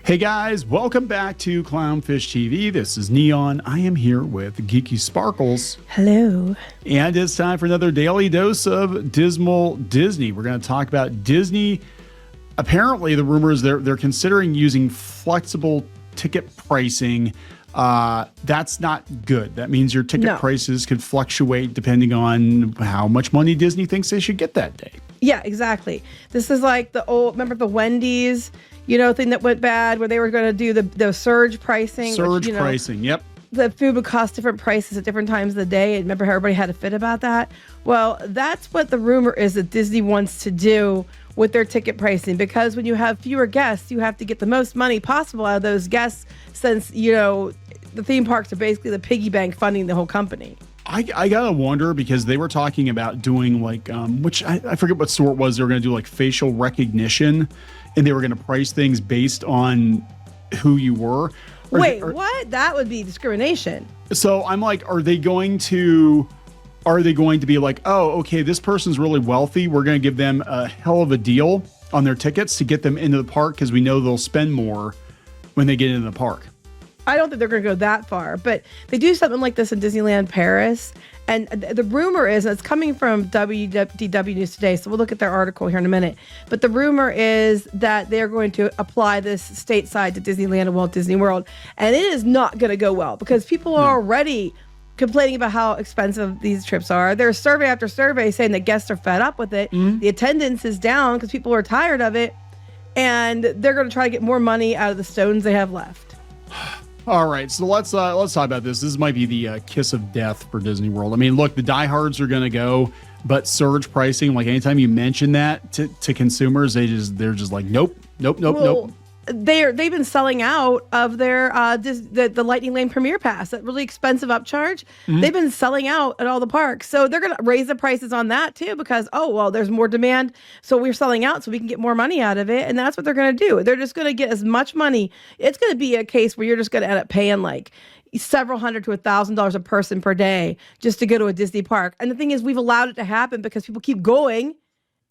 Hey guys, welcome back to Clownfish TV. This is Kneon. I am here with Geeky Sparkles. Hello. And it's time for another daily dose of Dismal Disney. We're going to talk about Disney. Apparently, the rumor is they're considering using flexible ticket pricing. That's not good. That means your ticket prices could fluctuate depending on how much money Disney thinks they should get that day. Yeah, exactly. This is like the old, remember the Wendy's, thing that went bad where they were going to do the surge pricing. Pricing, yep. The food would cost different prices at different times of the day. And remember how everybody had a fit about that? Well, that's what the rumor is that Disney wants to do with their ticket pricing, because when you have fewer guests, you have to get the most money possible out of those guests, since, the theme parks are basically the piggy bank funding the whole company. I gotta wonder, because they were talking about doing like, which I forget what sort was. They were gonna do like facial recognition, and they were gonna price things based on who you were. What? That would be discrimination. So I'm like, are they going to be like, oh, okay, this person's really wealthy, we're gonna give them a hell of a deal on their tickets to get them into the park because we know they'll spend more when they get into the park? I don't think they're going to go that far, but they do something like this in Disneyland Paris. And the rumor is, and it's coming from WDW News Today, so we'll look at their article here in a minute. But the rumor is that they're going to apply this stateside to Disneyland and Walt Disney World. And it is not going to go well, because people are already complaining about how expensive these trips are. There's survey after survey saying that guests are fed up with it. Mm-hmm. The attendance is down because people are tired of it. And they're going to try to get more money out of the stones they have left. All right, so let's talk about this. This might be the kiss of death for Disney World. I mean, look, the diehards are going to go, but surge pricing, like anytime you mention that to consumers, they're just like, nope. They've been selling out of their the Lightning Lane Premier Pass, that really expensive upcharge. Mm-hmm. They've been selling out at all the parks, so they're going to raise the prices on that too, because there's more demand, so we're selling out so we can get more money out of it, and that's what they're going to do. They're just going to get as much money. It's going to be a case where you're just going to end up paying like several $100 to $1,000 a person per day just to go to a Disney park. And the thing is, we've allowed it to happen because people keep going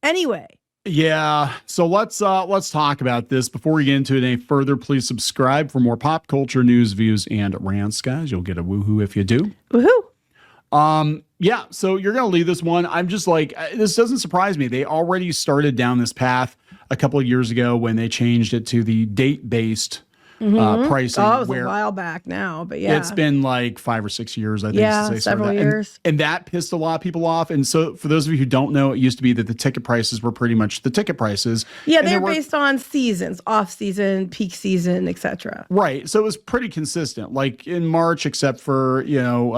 anyway. Yeah, so let's talk about this. Before we get into it any further, please subscribe for more pop culture news, views, and rants, guys. You'll get a woohoo if you do. Woohoo! Yeah, so you're going to leave this one. I'm just like, this doesn't surprise me. They already started down this path a couple of years ago when they changed it to the date-based pricing. Oh, it was a while back now, but yeah. It's been like 5 or 6 years, I think. Yeah, several years. And that pissed a lot of people off. And so for those of you who don't know, it used to be that the ticket prices were pretty much the ticket prices. Yeah, they're based on seasons, off-season, peak season, etc. Right. So it was pretty consistent. Like in March, except for,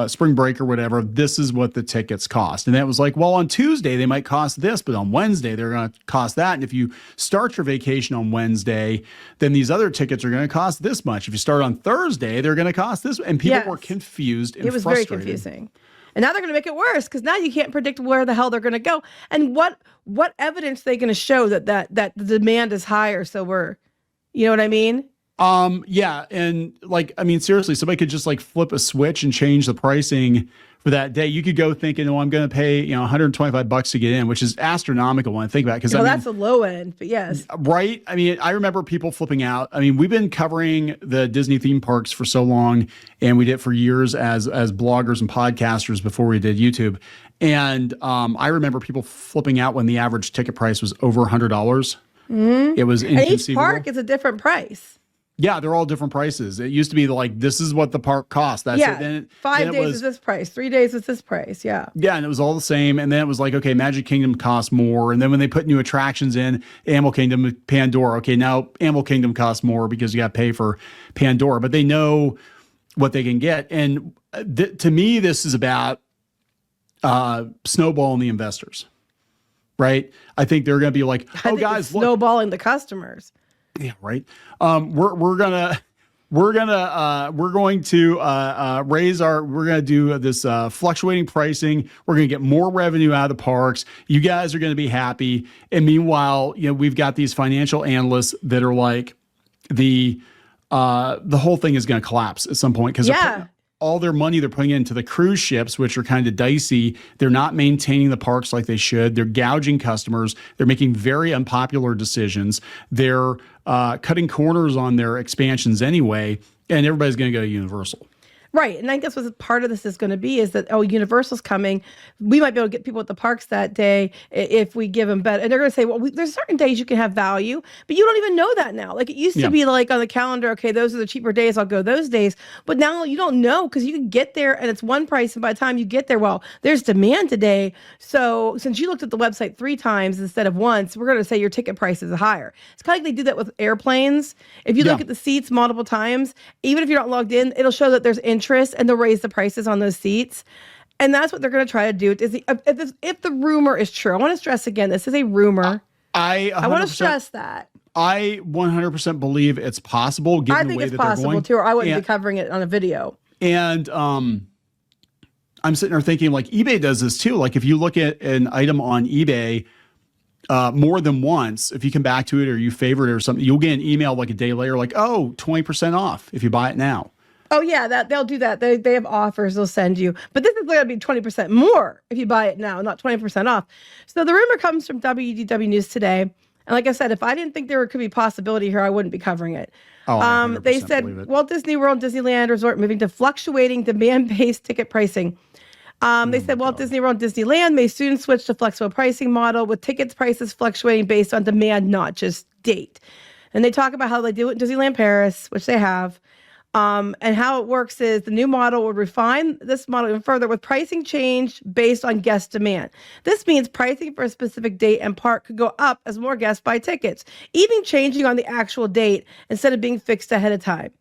spring break or whatever, this is what the tickets cost. And that was like, well, on Tuesday, they might cost this, but on Wednesday, they're going to cost that. And if you start your vacation on Wednesday, then these other tickets are going to cost this much. If you start on Thursday, they're going to cost this. And people were confused and frustrated. It was very confusing. And now they're going to make it worse, because now you can't predict where the hell they're going to go. And what evidence are they going to show that the demand is higher? So you know what I mean? Yeah. And seriously, somebody could just like flip a switch and change the pricing for that day. You could go thinking, I'm going to pay, $125 to get in, which is astronomical when I think about it. Because that's the low end, but yes. Right. I mean, I remember people flipping out. I mean, we've been covering the Disney theme parks for so long, and we did it for years as bloggers and podcasters before we did YouTube. And I remember people flipping out when the average ticket price was over $100. Mm-hmm. It was inconceivable. And each park is a different price. Yeah, they're all different prices. It used to be like, this is what the park costs. That's it. Then 5 days is this price. 3 days is this price. Yeah. Yeah, and it was all the same. And then it was like, okay, Magic Kingdom costs more. And then when they put new attractions in, Animal Kingdom, Pandora. Okay, now Animal Kingdom costs more because you got to pay for Pandora. But they know what they can get. And to me, this is about snowballing the investors, right? I think they're going to be like, guys, look. Snowballing the customers. Yeah, right. We're going to do this fluctuating pricing. We're going to get more revenue out of the parks. You guys are going to be happy. And meanwhile, we've got these financial analysts that are like, the whole thing is going to collapse at some point, because all their money they're putting into the cruise ships, which are kind of dicey. They're not maintaining the parks like they should. They're gouging customers. They're making very unpopular decisions. They're cutting corners on their expansions anyway, and everybody's going to go to Universal. Right. And I guess what part of this is going to be is that, oh, Universal's coming. We might be able to get people at the parks that day if we give them better. And they're going to say, well, there's certain days you can have value, but you don't even know that now. Like it used to be like on the calendar, okay, those are the cheaper days, I'll go those days. But now you don't know because you can get there and it's one price. And by the time you get there, well, there's demand today. So since you looked at the website 3 times instead of once, we're going to say your ticket price is higher. It's kind of like they do that with airplanes. If you look at the seats multiple times, even if you're not logged in, it'll show that there's interest and they'll raise the prices on those seats. And that's what they're going to try to do. If the rumor is true, I want to stress again, this is a rumor. I want to stress that. I 100% believe it's possible. Given I think the way it's that possible they're going. too, or I wouldn't be covering it on a video. And I'm sitting there thinking like eBay does this too. Like if you look at an item on eBay more than once, if you come back to it or you favorite it or something, you'll get an email like a day later, like, oh, 20% off if you buy it now. Oh yeah, that they'll do that. They have offers they'll send you, but this is going to be 20% more if you buy it now, not 20% off. So the rumor comes from WDW News today, and like I said, if I didn't think there could be possibility here, I wouldn't be covering it. Oh, they said Walt Disney World, Disneyland Resort moving to fluctuating demand-based ticket pricing. They said Walt Disney World, Disneyland may soon switch to flexible pricing model with tickets prices fluctuating based on demand, not just date. And they talk about how they do it in Disneyland Paris, which they have. And how it works is the new model would refine this model even further with pricing change based on guest demand. This means pricing for a specific date and park could go up as more guests buy tickets, even changing on the actual date instead of being fixed ahead of time.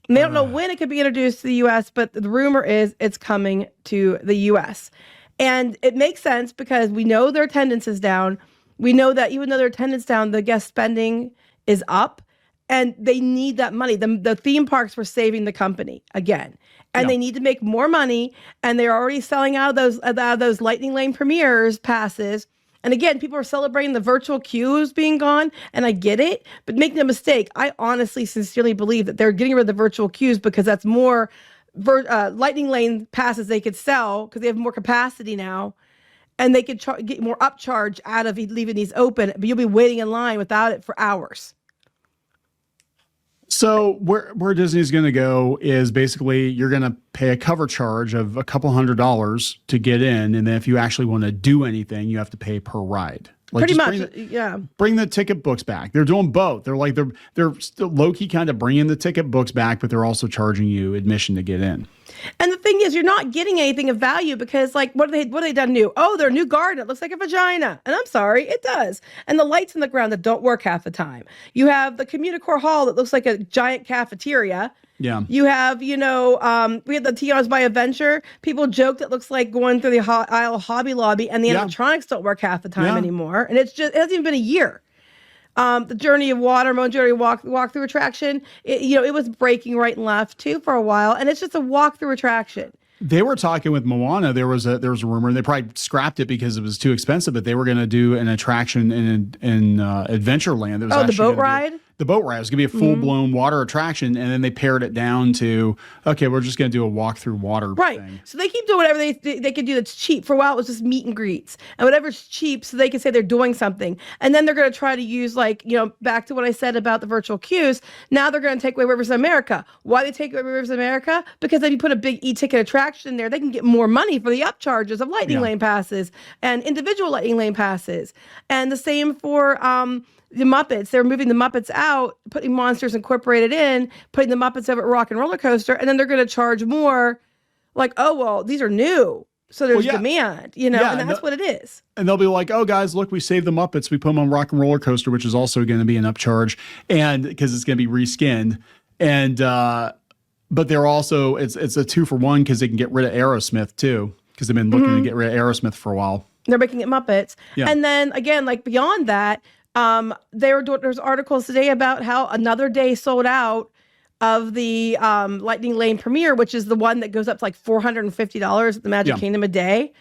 And they don't know when it could be introduced to the U.S., but the rumor is it's coming to the U.S. And it makes sense because we know their attendance is down. We know that even though their attendance is down, the guest spending is up. And they need that money. The theme parks were saving the company again, and they need to make more money. And they're already selling out of those Lightning Lane premieres passes. And again, people are celebrating the virtual queues being gone, and I get it. But make no mistake, I honestly, sincerely believe that they're getting rid of the virtual queues because that's more Lightning Lane passes they could sell because they have more capacity now. And they could get more upcharge out of leaving these open, but you'll be waiting in line without it for hours. So where Disney's going to go is basically you're going to pay a cover charge of a couple $100s to get in, and then if you actually want to do anything, you have to pay per ride. Like pretty much, Bring the ticket books back. They're doing both. They're still low key kind of bringing the ticket books back, but they're also charging you admission to get in. And the thing is, you're not getting anything of value because, like, what have they done new? Oh, their new garden. It looks like a vagina. And I'm sorry, it does. And the lights in the ground that don't work half the time. You have the Communicore Hall that looks like a giant cafeteria. Yeah. You have, we have the Tiana's by Adventure. People joke it looks like going through the aisle of Hobby Lobby, and the animatronics don't work half the time anymore. And it hasn't even been a year. The Journey of Water, Journey walk through attraction. It was breaking right and left too for a while, and it's just a walk through attraction. They were talking with Moana. There was a rumor, and they probably scrapped it because it was too expensive. But they were going to do an attraction in Adventureland. The boat ride. The boat ride was going to be a full blown water attraction, and then they pared it down to we're just going to do a walk through water thing. So they keep doing whatever they can do that's cheap. For a while, it was just meet and greets and whatever's cheap, so they can say they're doing something. And then they're going to try to use back to what I said about the virtual queues. Now they're going to take away Rivers of America. Why they take away Rivers of America? Because if you put a big e-ticket attraction in there, they can get more money for the upcharges of Lightning Lane passes and individual Lightning Lane passes. And the same for the Muppets. They're moving the Muppets out, putting Monsters Incorporated in, putting the Muppets over at Rock and Roller Coaster, and then they're going to charge more. Like, oh, well, these are new. So there's demand, and that's what it is. And they'll be like, oh, guys, look, we saved the Muppets. We put them on Rock and Roller Coaster, which is also going to be an upcharge, and because it's going to be reskinned. And but they're also, it's a 2-for-1 because they can get rid of Aerosmith too, because they've been looking to get rid of Aerosmith for a while. They're making it Muppets. Yeah. And then again, like beyond that, there's articles today about how another day sold out of the Lightning Lane premiere, which is the one that goes up to like $450 at the Magic Kingdom a day.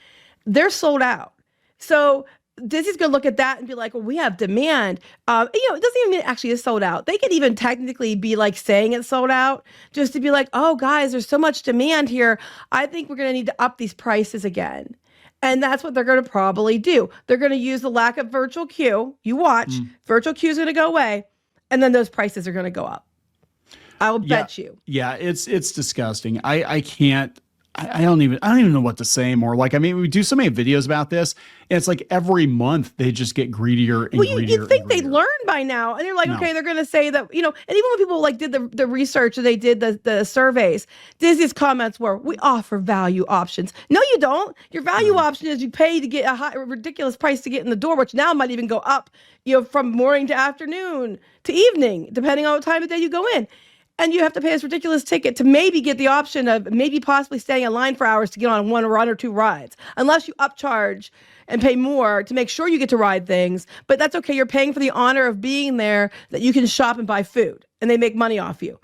They're sold out. So Disney's going to look at that and be like, well, we have demand. It doesn't even mean it actually is sold out. They could even technically be like saying it's sold out just to be like, oh, guys, there's so much demand here. I think we're going to need to up these prices again. And that's what they're going to probably do. They're going to use the lack of virtual queue. You watch, virtual queue is going to go away, and then those prices are going to go up. I will bet you. Yeah, it's disgusting. I can't. I don't even know what to say more. Like, I mean, we do so many videos about this, and it's like every month they just get greedier and greedier. You'd think they'd learn by now. And they're like, okay, they're going to say that, and even when people like did the research and they did the surveys, Disney's comments were, we offer value options. No, you don't. Your value option is you pay to get a ridiculous price to get in the door, which now might even go up, from morning to afternoon to evening, depending on what time of day you go in. And you have to pay this ridiculous ticket to maybe get the option of maybe possibly staying in line for hours to get on one or two rides, unless you upcharge and pay more to make sure you get to ride things. But that's okay. You're paying for the honor of being there, that you can shop and buy food, and they make money off you.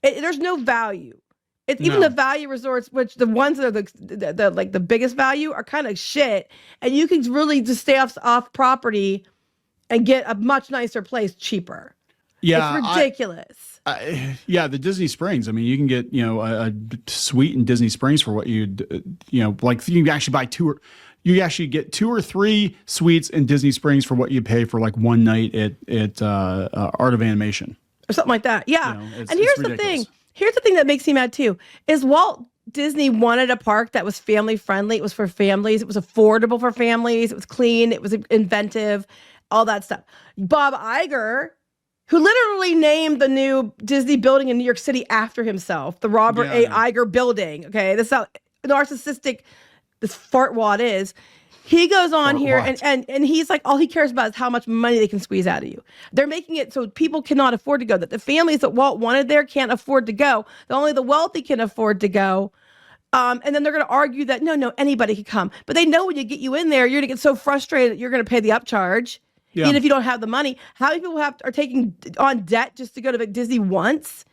There's no value. Even the value resorts, which the ones that are the biggest value, are kind of shit. And you can really just stay off property and get a much nicer place cheaper. Yeah, it's ridiculous. The Disney Springs. I mean, you can get a suite in Disney Springs for what like you can actually buy you actually get 2 or 3 suites in Disney Springs for what you pay for like one night at Art of Animation or something like that. Yeah, and here's the thing. Here's the thing that makes me mad too is Walt Disney wanted a park that was family friendly. It was for families. It was affordable for families. It was clean. It was inventive. All that stuff. Bob Iger, who literally named the new Disney building in New York City after himself, the Robert A. Iger building. Okay, this is how narcissistic this fartwad is. He goes on here and he's like, all he cares about is how much money they can squeeze out of you. They're making it so people cannot afford to go, that the families that Walt wanted there can't afford to go. That only the wealthy can afford to go. And then they're going to argue that, no, anybody can come. But they know when you get you in there, you're going to get so frustrated that you're going to pay the upcharge. Yeah. Even if you don't have the money. How many people are taking on debt just to go to Disney once?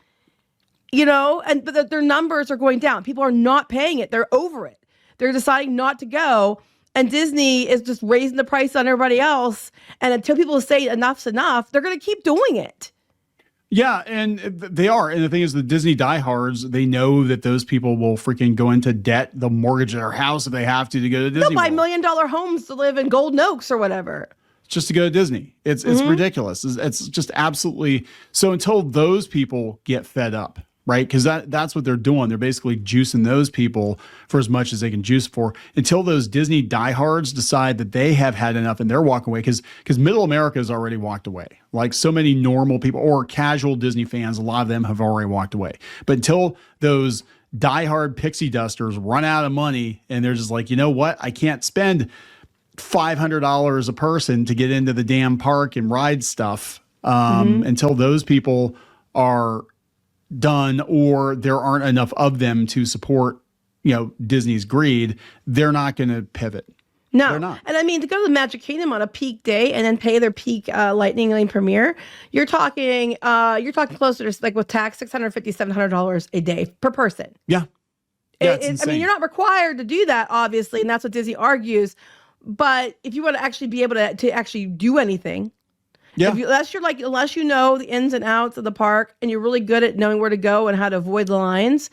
But their numbers are going down. People are not paying it. They're over it. They're deciding not to go. And Disney is just raising the price on everybody else. And until people say enough's enough, they're going to keep doing it. Yeah, and they are. And the thing is, the Disney diehards, they know that those people will freaking go into debt. They'll mortgage their house if they have to go to Disney. They'll buy $1 million homes to live in Golden Oaks or whatever. Just to go to Disney. It's ridiculous. It's just absolutely. So until those people get fed up, right? Because that's what they're doing. They're basically juicing those people for as much as they can juice for, until those Disney diehards decide that they have had enough and they're walking away. Because middle America has already walked away. Like so many normal people or casual Disney fans, a lot of them have already walked away. But until those diehard pixie dusters run out of money and they're just like, you know what? I can't spend $500 a person to get into the damn park and ride stuff until those people are done, or there aren't enough of them to support Disney's greed. They're not going to pivot. No, they're not. And I mean, to go to the Magic Kingdom on a peak day and then pay their peak Lightning Lane premiere, you're talking closer to, like, with tax, $650, $700 a day per person. Yeah, it's insane. I mean, you're not required to do that, obviously, and that's what Disney argues. But if you want to actually be able to actually do anything, unless you know the ins and outs of the park and you're really good at knowing where to go and how to avoid the lines,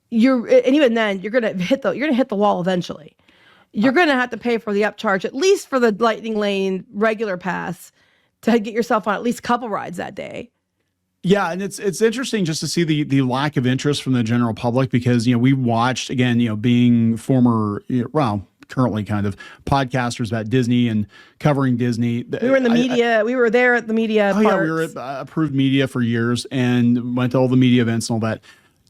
and even then you're gonna hit the wall eventually. You're gonna have to pay for the upcharge, at least for the Lightning Lane regular pass, to get yourself on at least a couple rides that day. Yeah, and it's interesting just to see the lack of interest from the general public, because we watched, again, being former currently kind of podcasters about Disney and covering Disney. We were in the media. We were there at the media. Oh, yeah, we were at Approved Media for years and went to all the media events and all that.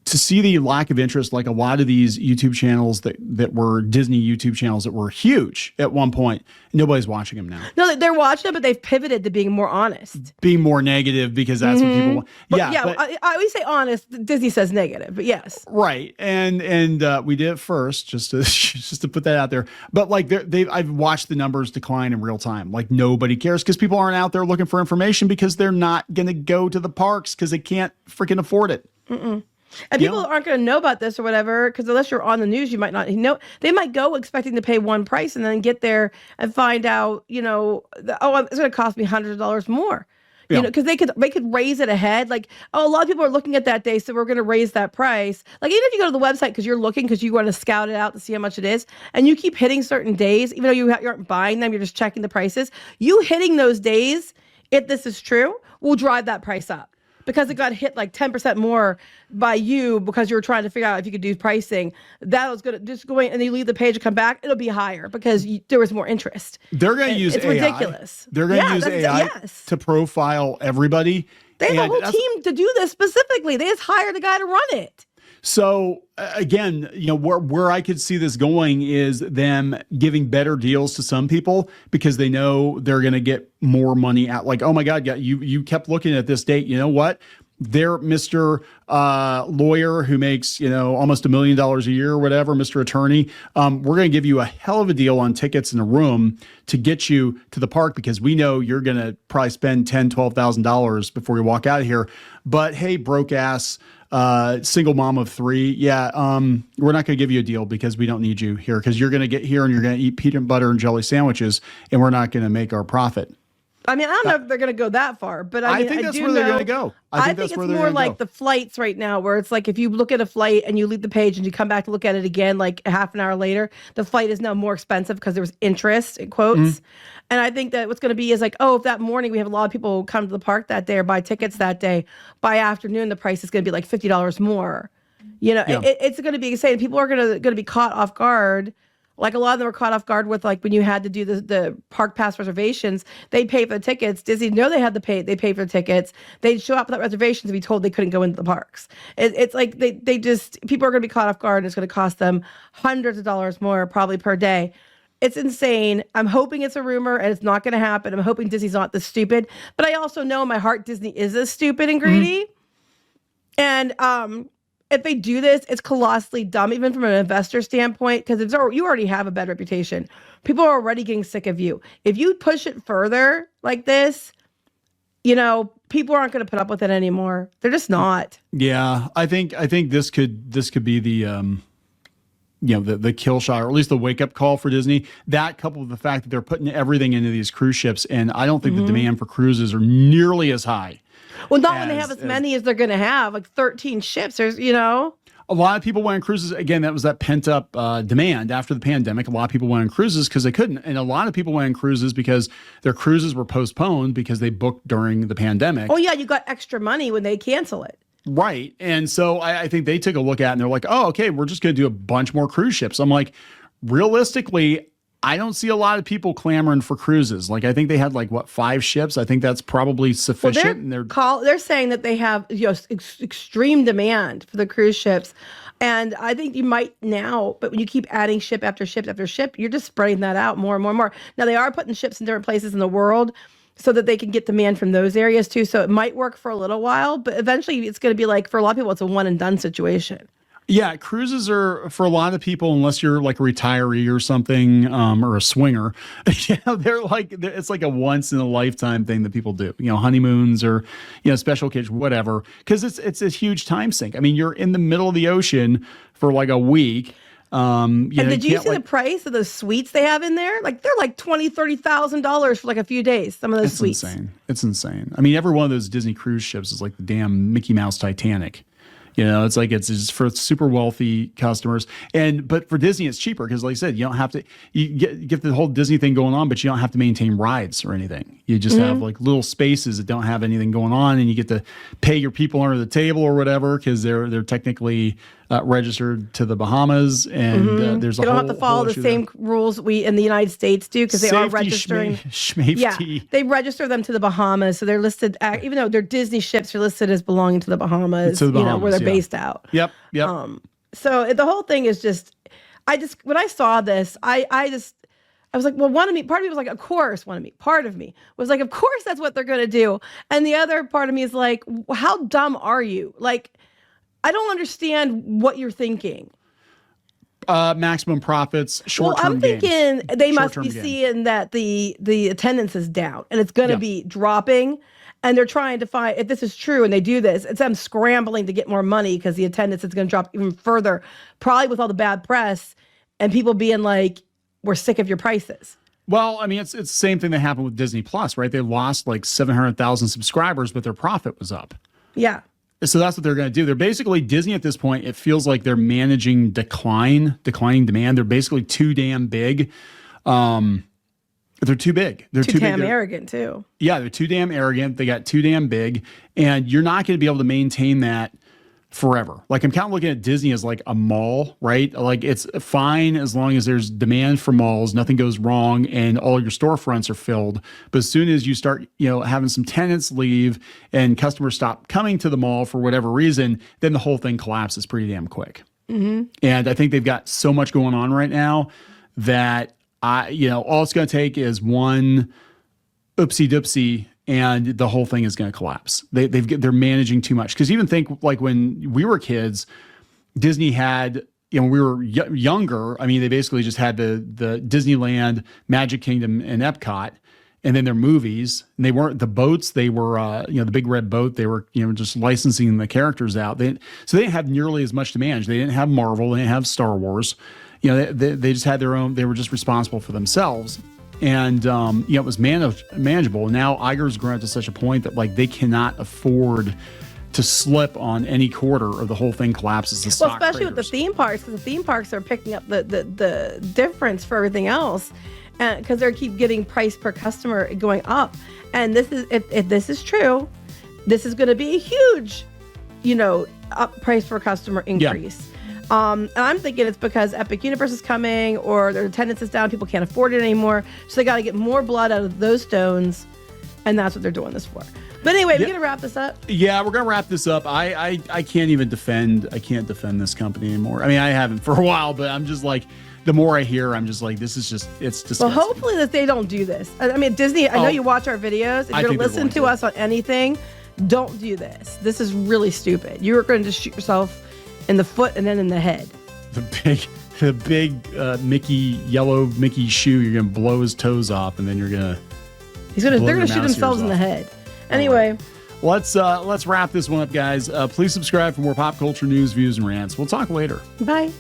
To see the lack of interest, like a lot of these YouTube channels that were Disney YouTube channels that were huge at one point, nobody's watching them now. No, they're watching them, but they've pivoted to being more honest. Being more negative, because that's what people want. But I always say honest. Disney says negative, but yes. Right. And we did it first just to put that out there. But like I've watched the numbers decline in real time. Like nobody cares, because people aren't out there looking for information, because they're not going to go to the parks because they can't freaking afford it. And people aren't going to know about this or whatever, because unless you're on the news, you might not know. They might go expecting to pay one price and then get there and find out, it's going to cost me hundreds of dollars more. Because they could raise it ahead. Like, a lot of people are looking at that day, so we're going to raise that price. Like, even if you go to the website because you're looking, because you want to scout it out to see how much it is, and you keep hitting certain days, even though you aren't buying them, you're just checking the prices. You hitting those days, if this is true, will drive that price up. Because it got hit like 10% more by you because you were trying to figure out if you could do pricing. That was going to just go in and you leave the page and come back, it'll be higher because there was more interest. They're going to use it's AI. It's ridiculous. They're going to use AI to profile everybody. They have a whole team to do this specifically. They just hired a guy to run it. So again, where I could see this going is them giving better deals to some people because they know they're going to get more money out. Like, oh my God, you kept looking at this date. You know what? They're Mr. Lawyer who makes, almost $1 million a year or whatever, Mr. Attorney. We're going to give you a hell of a deal on tickets in a room to get you to the park because we know you're going to probably spend $10,000, $12,000 before you walk out of here. But hey, broke ass, single mom of 3. Yeah. We're not going to give you a deal because we don't need you here because you're going to get here and you're going to eat peanut butter and jelly sandwiches and we're not going to make our profit. I mean, I don't know if they're going to go that far, but I think that's where they're going to go. I think it's more like the flights right now, where it's like if you look at a flight and you leave the page and you come back to look at it again, like half an hour later, the flight is now more expensive because there was interest in quotes. Mm-hmm. And I think that what's going to be is like, if that morning we have a lot of people come to the park that day or buy tickets that day, by afternoon the price is going to be like $50 more. It's going to be insane. People are going to be caught off guard. Like a lot of them were caught off guard with like when you had to do the park pass reservations, they'd pay for the tickets. Disney know they had to pay. They pay for the tickets. They'd show up without reservations and be told they couldn't go into the parks. It's like they just people are going to be caught off guard and it's going to cost them hundreds of dollars more probably per day. It's insane. I'm hoping it's a rumor and it's not going to happen. I'm hoping Disney's not this stupid. But I also know in my heart Disney is this stupid and greedy. Mm-hmm. And if they do this, it's colossally dumb, even from an investor standpoint, because you already have a bad reputation. People are already getting sick of you. If you push it further like this, people aren't going to put up with it anymore. They're just not. Yeah, I think this could be the the kill shot, or at least the wake up call for Disney. That coupled with the fact that they're putting everything into these cruise ships, and I don't think the demand for cruises are nearly as high. Well, not when they have as many as they're going to have, like 13 ships. There's, A lot of people went on cruises. Again, that was that pent up demand after the pandemic. A lot of people went on cruises because they couldn't. And a lot of people went on cruises because their cruises were postponed because they booked during the pandemic. Oh, yeah. You got extra money when they cancel it. Right. And so I think they took a look at it and they're like, oh, okay, we're just going to do a bunch more cruise ships. I'm like, realistically, I don't see a lot of people clamoring for cruises. Like, I think they had 5 ships. I think that's probably sufficient. Well, they're saying that they have extreme demand for the cruise ships. And I think you might now, but when you keep adding ship after ship after ship, you're just spreading that out more and more and more. Now, they are putting ships in different places in the world so that they can get demand from those areas too. So it might work for a little while, but eventually it's going to be like, for a lot of people, it's a one and done situation. Yeah, cruises are, for a lot of people, unless you're like a retiree or something, or a swinger, they're like, it's like a once in a lifetime thing that people do, honeymoons or, special occasions, whatever, because it's a huge time sink. I mean, you're in the middle of the ocean for like a week. And did you see the price of the suites they have in there? Like they're like $20,000-$30,000 for like a few days. Some of those suites. It's insane. I mean, every one of those Disney cruise ships is like the damn Mickey Mouse Titanic. It's like it's just for super wealthy customers, but for Disney it's cheaper because, like I said, you don't have to get the whole Disney thing going on, but you don't have to maintain rides or anything. You just have like little spaces that don't have anything going on, and you get to pay your people under the table or whatever because they're technically registered to the Bahamas, and there's a whole. They don't have to follow the same rules we in the United States do because they are registering. They register them to the Bahamas, so they're listed. Even though they're Disney ships, are listed as belonging to the Bahamas. Where they're based out. Yep. So the whole thing is just, when I saw this, I was like, well, part of me was like, of course, part of me was like, of course that's what they're going to do. And the other part of me is like, how dumb are you? Like, I don't understand what you're thinking. Maximum profits, short-term gains. I'm thinking they must be seeing that the attendance is down and it's going to be dropping. And they're trying to find if this is true, and they do this. It's them scrambling to get more money because the attendance is going to drop even further, probably with all the bad press and people being like, "We're sick of your prices." Well, I mean, it's the same thing that happened with Disney Plus, right? They lost like 700,000 subscribers, but their profit was up. Yeah. So that's what they're going to do. They're basically Disney at this point. It feels like they're managing declining demand. They're basically too damn big. They're too big. They're too damn big. arrogant too. Yeah, they're too damn arrogant. They got too damn big, and you're not going to be able to maintain that forever. Like I'm kind of looking at Disney as like a mall, right? Like it's fine as long as there's demand for malls, nothing goes wrong, and all your storefronts are filled. But as soon as you start, having some tenants leave and customers stop coming to the mall for whatever reason, then the whole thing collapses pretty damn quick. Mm-hmm. And I think they've got so much going on right now that all it's going to take is one oopsie doopsie and the whole thing is going to collapse. They're managing too much. Because even think like when we were kids, Disney had, when we were younger, I mean, they basically just had the Disneyland, Magic Kingdom, and Epcot, and then their movies. And they weren't the boats. They were, the big red boat. They were, just licensing the characters out. So they didn't have nearly as much to manage. They didn't have Marvel. They didn't have Star Wars. They just had their own. They were just responsible for themselves. And, it was manageable. Now Iger's grown to such a point that like they cannot afford to slip on any quarter or the whole thing collapses. Well, especially with the theme parks, because the theme parks are picking up the difference for everything else. And because they keep getting price per customer going up. And this is, if this is true, this is going to be a huge, up price per customer increase. Yeah. And I'm thinking it's because Epic Universe is coming or their attendance is down. People can't afford it anymore. So they got to get more blood out of those stones. And that's what they're doing this for. But anyway, we're going to wrap this up. Yeah, we're going to wrap this up. I can't even defend this company anymore. I mean, I haven't for a while, but I'm just like, the more I hear, I'm just like, it's disgusting. Well, hopefully that they don't do this. I mean, Disney, I know you watch our videos. If you're going to listen to us on anything, don't do this. This is really stupid. You're going to shoot yourself in the foot and then in the head. The big yellow Mickey shoe, you're going to blow his toes off and then they're going to shoot themselves in the head. Anyway. Let's wrap this one up, guys. Please subscribe for more pop culture news, views, and rants. We'll talk later. Bye.